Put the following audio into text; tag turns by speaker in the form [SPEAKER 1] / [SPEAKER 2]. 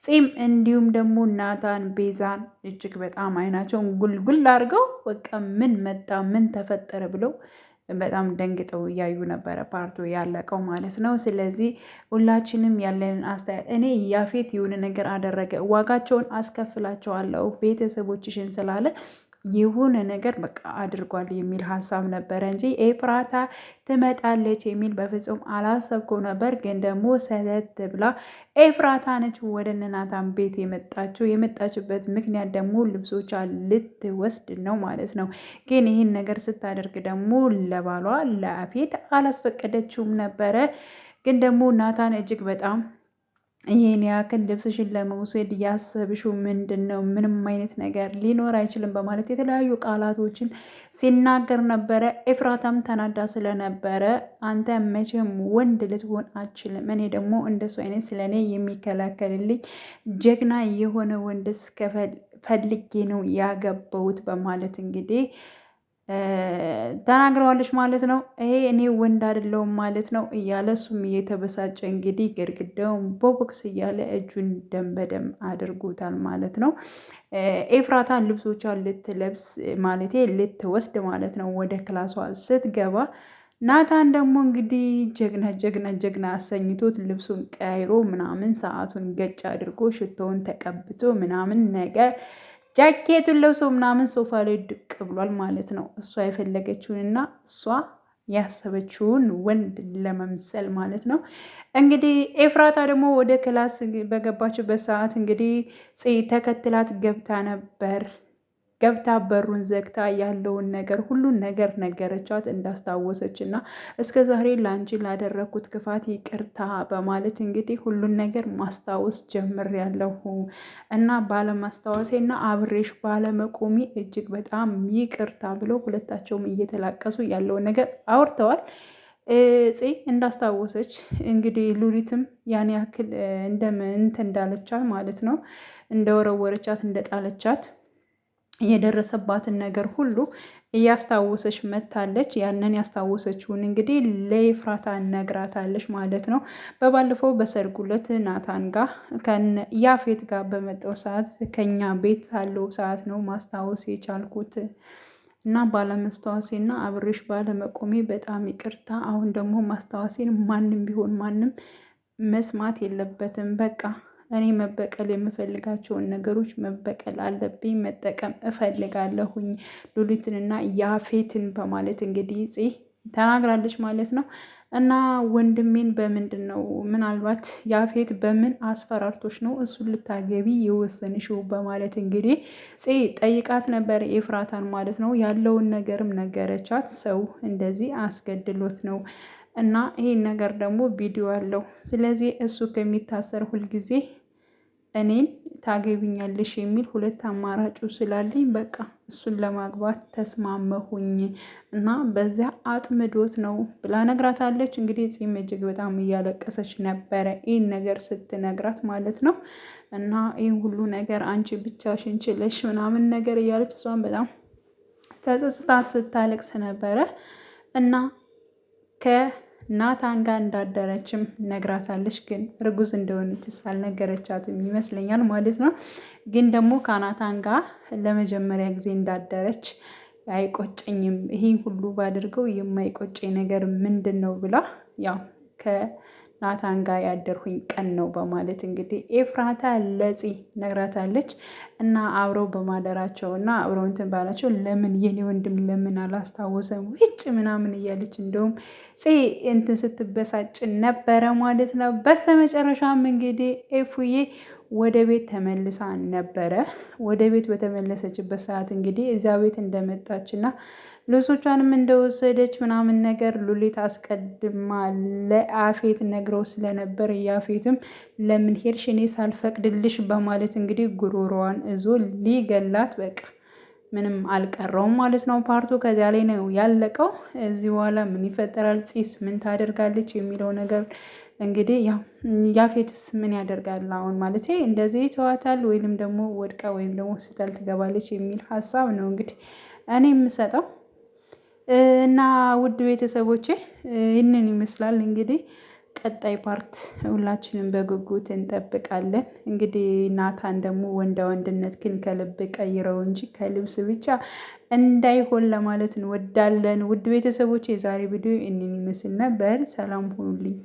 [SPEAKER 1] ጺም እንዲሁም ደግሞ ናታን ቤዛን እጅግ በጣም አይናቸውን ጉልጉል አድርገው በቃ ምን መጣ ምን ተፈጠረ ብለው በጣም ደንግጠው እያዩ ነበረ ፓርቱ ያለቀው ማለት ነው። ስለዚህ ሁላችንም ያለንን አስተያየት እኔ ያፌት የሆነ ነገር አደረገ ዋጋቸውን አስከፍላቸዋለሁ ቤተሰቦችሽን ስላለ የሆነ ነገር በቃ አድርጓል የሚል ሀሳብ ነበረ እንጂ ኤፍራታ ትመጣለች የሚል በፍጹም አላሰብኩም ነበር። ግን ደግሞ ሰተት ብላ ኤፍራታ ነች ወደ እነ ናታን ቤት የመጣችበት ምክንያት ደግሞ ልብሶቿ ልትወስድ ነው ማለት ነው። ግን ይህን ነገር ስታደርግ ደግሞ ለባሏ ለያፌት አላስፈቀደችውም ነበረ። ግን ደግሞ ናታን እጅግ በጣም ይህን ያክል ልብስሽን ለመውሰድ ያሰብሽው ምንድን ነው? ምንም አይነት ነገር ሊኖር አይችልም በማለት የተለያዩ ቃላቶችን ሲናገር ነበረ። ኤፍራታም ተናዳ ስለነበረ አንተ መቼም ወንድ ልትሆን አችልም፣ እኔ ደግሞ እንደሱ አይነት ስለ እኔ የሚከላከልልኝ ጀግና የሆነ ወንድስ ፈልጌ ነው ያገባሁት በማለት እንግዲህ ተናግረዋለች ማለት ነው። ይሄ እኔ ወንድ አይደለሁም ማለት ነው እያለ እሱም እየተበሳጨ እንግዲህ ግድግዳውን ቦክስ እያለ እጁን ደም በደም አድርጎታል ማለት ነው። ኤፍራታን ልብሶቿን ልትለብስ ማለቴ ልትወስድ ማለት ነው ወደ ክላሷ ስትገባ ናታን ደግሞ እንግዲህ ጀግና ጀግና ጀግና አሰኝቶት ልብሱን ቀይሮ ምናምን ሰዓቱን ገጭ አድርጎ ሽቶውን ተቀብቶ ምናምን ነገር ጃኬቱን ለብሶ ምናምን ሶፋ ላይ ድቅ ብሏል ማለት ነው። እሷ የፈለገችውንና እሷ ያሰበችውን ወንድ ለመምሰል ማለት ነው። እንግዲህ ኤፍራታ ደግሞ ወደ ክላስ በገባችበት ሰዓት እንግዲህ ተከትላት ገብታ ነበር። ገብታ በሩን ዘግታ ያለውን ነገር ሁሉን ነገር ነገረቻት እንዳስታወሰች እና እስከ ዛሬ ለአንቺ ላደረግኩት ክፋት ይቅርታ በማለት እንግዲህ ሁሉን ነገር ማስታወስ ጀምሬያለሁ እና ባለማስታወሴ እና አብሬሽ ባለመቆሚ እጅግ በጣም ይቅርታ ብለው ሁለታቸውም እየተላቀሱ ያለውን ነገር አውርተዋል። እንዳስታወሰች እንግዲህ ሉሊትም ያን ያክል እንትን እንዳለቻት ማለት ነው እንደወረወረቻት እንደጣለቻት የደረሰባትን ነገር ሁሉ እያስታወሰች መታለች። ያንን ያስታወሰችውን እንግዲህ ለኤፍራታ ነግራታለች ማለት ነው። በባለፈው በሰርጉ ዕለት ናታን ጋር ያፌት ጋር በመጣው ሰዓት ከኛ ቤት ያለው ሰዓት ነው ማስታወስ የቻልኩት እና ባለመስታወሴና አብሬሽ ባለመቆሜ በጣም ይቅርታ። አሁን ደግሞ ማስታወሴን ማንም ቢሆን ማንም መስማት የለበትም። በቃ እኔ መበቀል የምፈልጋቸውን ነገሮች መበቀል አለብኝ፣ መጠቀም እፈልጋለሁኝ ሉሊትንና ያፌትን በማለት እንግዲህ ተናግራለች ማለት ነው። እና ወንድሜን በምንድን ነው ምናልባት ያፌት በምን አስፈራርቶች ነው እሱን ልታገቢ የወሰንሽው በማለት እንግዲህ ጠይቃት ነበር ኤፍራታን ማለት ነው። ያለውን ነገርም ነገረቻት። ሰው እንደዚህ አስገድሎት ነው እና ይሄን ነገር ደግሞ ቪዲዮ አለው። ስለዚህ እሱ ከሚታሰር ሁልጊዜ እኔን ታገቢኛለሽ የሚል ሁለት አማራጩ ስላለኝ በቃ እሱን ለማግባት ተስማመሁኝ እና በዚያ አጥምዶት ነው ብላ ነግራታለች። እንግዲህ ፂም እጅግ በጣም እያለቀሰች ነበረ ይህን ነገር ስትነግራት ማለት ነው። እና ይህን ሁሉ ነገር አንቺ ብቻሽን ችለሽ ምናምን ነገር እያለች እሷን በጣም ተጸጽታ ስታለቅስ ነበረ እና ከናታን ጋር እንዳደረችም ነግራታለች። ግን እርጉዝ እንደሆነችስ አልነገረቻትም ይመስለኛል ማለት ነው። ግን ደግሞ ከናታን ጋር ለመጀመሪያ ጊዜ እንዳደረች አይቆጨኝም፣ ይሄን ሁሉ ባደርገው የማይቆጨኝ ነገር ምንድን ነው ብላ ያው ናታን ጋር ያደርሁኝ ቀን ነው በማለት እንግዲህ ኤፍራታ ለፂ ነግራታለች። እና አብረው በማደራቸው እና አብረው እንትን ባላቸው ለምን የኔ ወንድም ለምን አላስታወሰም ውጭ ምናምን እያለች እንደውም እንትን ስትበሳጭ ነበረ ማለት ነው። በስተመጨረሻም እንግዲህ ኤፉዬ ወደ ቤት ተመልሳ ነበረ። ወደ ቤት በተመለሰችበት ሰዓት እንግዲህ እዚያ ቤት እንደመጣች እና ልብሶቿንም እንደወሰደች ምናምን ነገር ሉሊት አስቀድማ ለያፌት ነግረው ስለነበር ያፌትም ለምን ሄድሽ እኔ ሳልፈቅድልሽ በማለት እንግዲህ ጉሮሮዋን እዞ ሊገላት በቃ ምንም አልቀረውም ማለት ነው። ፓርቱ ከዚያ ላይ ነው ያለቀው። እዚህ በኋላ ምን ይፈጠራል፣ ፂስ ምን ታደርጋለች የሚለው ነገር እንግዲህ ያው ያፌትስ ምን ያደርጋል አሁን ማለት እንደዚህ ተዋታል ወይንም ደግሞ ወድቃ ወይም ደግሞ ሆስፒታል ትገባለች የሚል ሀሳብ ነው እንግዲህ እኔ የምሰጠው። እና ውድ ቤተሰቦቼ ይህንን ይመስላል እንግዲህ ቀጣይ ፓርት ሁላችንም በጉጉት እንጠብቃለን። እንግዲህ ናታን ደግሞ ወንድነት ግን ከልብ ቀይረው እንጂ ከልብስ ብቻ እንዳይሆን ለማለት እንወዳለን። ውድ ቤተሰቦች የዛሬ ቪዲዮ እንን ይመስል ነበር። ሰላም ሁኑልኝ።